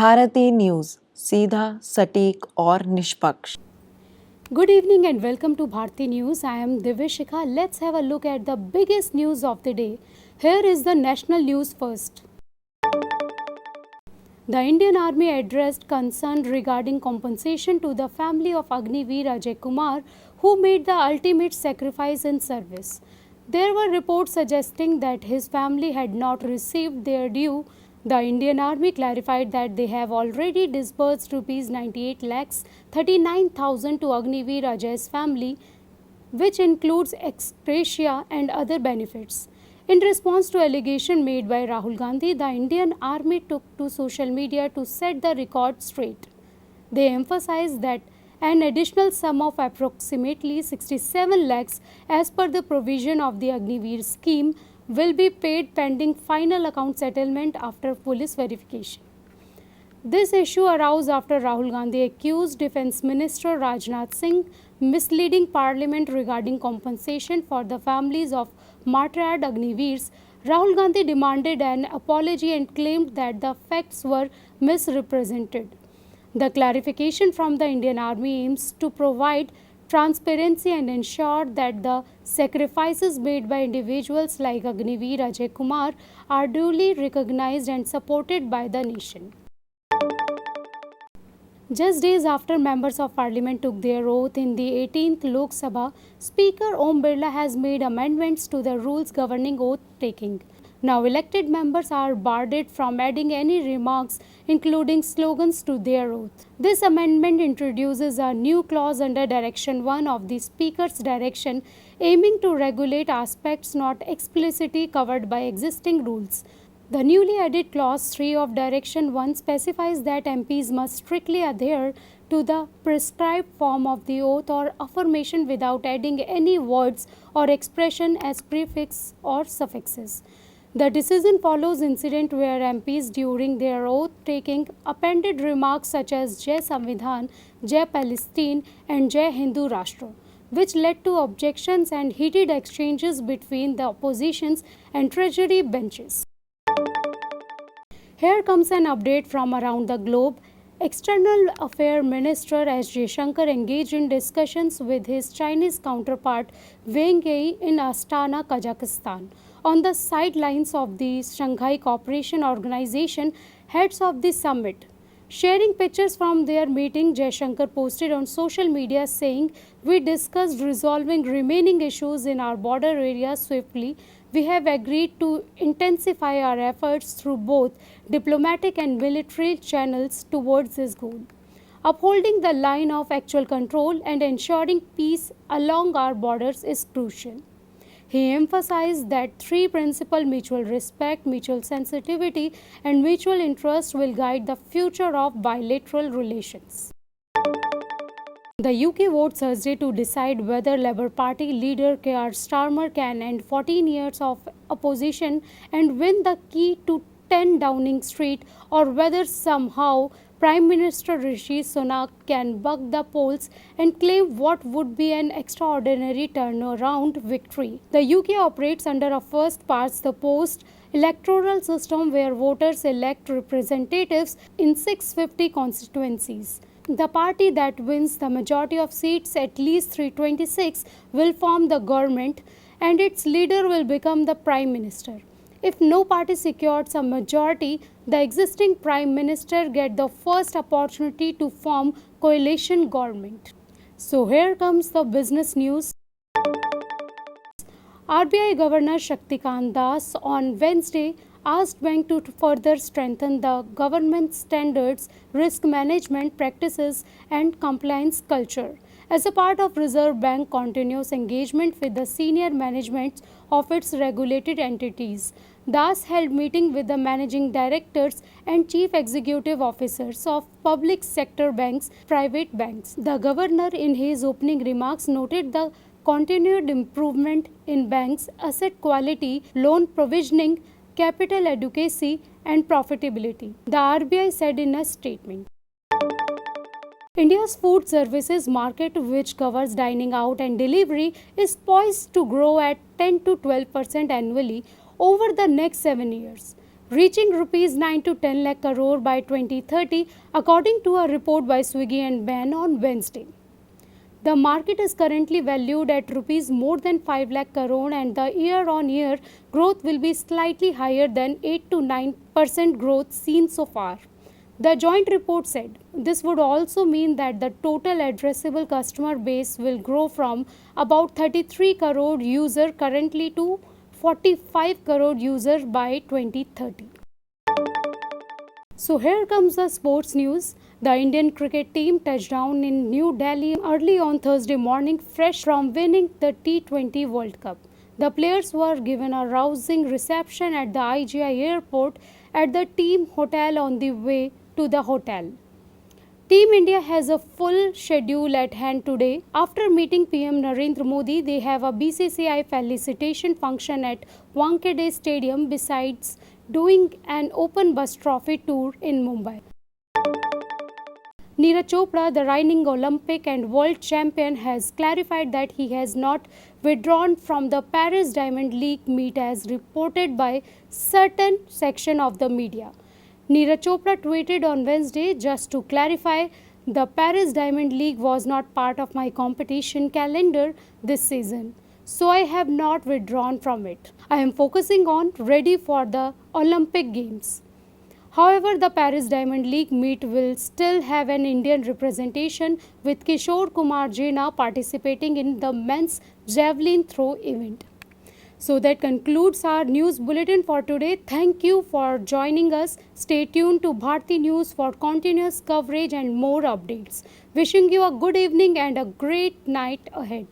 Bharti news, सीधा, सटीक और निष्पक्ष। Good evening and welcome to Bharti News. I am Divishika. Let's have a look at the biggest news of the day. Here is the national news first. The Indian Army addressed concern regarding compensation to the family of Agniveer Ajay Kumar, who made the ultimate sacrifice in service. There were reports suggesting that his family had not received their due. The Indian Army clarified that they have already disbursed Rs 98 lakhs 39,000 to Agniveer Ajay's family, which includes ex gratia and other benefits. In response to allegation made by Rahul Gandhi, the Indian Army took to social media to set the record straight. They emphasized that an additional sum of approximately 67 lakhs as per the provision of the Agniveer scheme will be paid pending final account settlement after police verification. This issue arose after Rahul Gandhi accused Defence Minister Rajnath Singh misleading Parliament regarding compensation for the families of martyred Agniveers. Rahul Gandhi demanded an apology and claimed that the facts were misrepresented. The clarification from the Indian Army aims to provide transparency and ensure that the sacrifices made by individuals like Agniveer Ajay Kumar are duly recognized and supported by the nation. Just days after members of parliament took their oath in the 18th Lok Sabha, Speaker Om Birla has made amendments to the rules governing oath taking. Now elected members are barred from adding any remarks, including slogans, to their oath. This amendment introduces a new clause under Direction 1 of the Speaker's direction, aiming to regulate aspects not explicitly covered by existing rules. The newly added Clause 3 of Direction 1 specifies that MPs must strictly adhere to the prescribed form of the oath or affirmation without adding any words or expression as prefix or suffixes. The decision follows incident where MPs during their oath taking appended remarks such as Jai Samvidhan, Jai Palestine and Jai Hindu Rashtra, which led to objections and heated exchanges between the oppositions and treasury benches. Here comes an update from around the globe. External Affairs Minister S. Jaishankar engaged in discussions with his Chinese counterpart Wang Yi in Astana, Kazakhstan. On the sidelines of the Shanghai Cooperation Organization, heads of the summit. Sharing pictures from their meeting, Jaishankar posted on social media saying, "We discussed resolving remaining issues in our border area swiftly. We have agreed to intensify our efforts through both diplomatic and military channels towards this goal. Upholding the line of actual control and ensuring peace along our borders is crucial." He emphasized that three principles: mutual respect, mutual sensitivity, and mutual interest will guide the future of bilateral relations. The UK votes Thursday to decide whether Labour Party leader Keir Starmer can end 14 years of opposition and win the key to 10 Downing Street, or whether somehow Prime Minister Rishi Sunak can buck the polls and claim what would be an extraordinary turnaround victory. The UK operates under a first-past-the-post electoral system where voters elect representatives in 650 constituencies. The party that wins the majority of seats, at least 326, will form the government and its leader will become the Prime Minister. If no party secures a majority, the existing Prime Minister gets the first opportunity to form coalition government. So here comes the business news. RBI Governor Shaktikant Das on Wednesday asked banks to further strengthen the government standards, risk management practices and compliance culture. As a part of Reserve Bank continuous engagement with the senior management of its regulated entities, Das held meeting with the managing directors and chief executive officers of public sector banks, private banks. The governor in his opening remarks noted the continued improvement in banks' asset quality, loan provisioning, capital adequacy and profitability, the RBI said in a statement. India's food services market, which covers dining out and delivery, is poised to grow at 10 to 12% annually over the next 7 years. reaching rupees 9 to 10 lakh crore by 2030, according to a report by Swiggy and Ben on Wednesday. The market is currently valued at rupees more than 5 lakh crore, and the year-on-year growth will be slightly higher than 8 to 9% growth seen so far. The joint report said this would also mean that the total addressable customer base will grow from about 33 crore users currently to 45 crore users by 2030. So here comes the sports news. The Indian cricket team touched down in New Delhi early on Thursday morning, fresh from winning the T20 World Cup. The players were given a rousing reception at the IGI airport at the team hotel on the way to the hotel. Team India has a full schedule at hand today. After meeting PM Narendra Modi, they have a BCCI felicitation function at Wankhede Stadium besides doing an open bus trophy tour in Mumbai. Neeraj Chopra, the reigning Olympic and world champion, has clarified that he has not withdrawn from the Paris Diamond League meet as reported by certain section of the media. Neeraj Chopra tweeted on Wednesday, "Just to clarify, the Paris Diamond League was not part of my competition calendar this season, so I have not withdrawn from it. I am focusing on ready for the Olympic Games." However, the Paris Diamond League meet will still have an Indian representation, with Kishore Kumar Jena participating in the men's javelin throw event. So that concludes our news bulletin for today. Thank you for joining us. Stay tuned to Bharti News for continuous coverage and more updates. Wishing you a good evening and a great night ahead.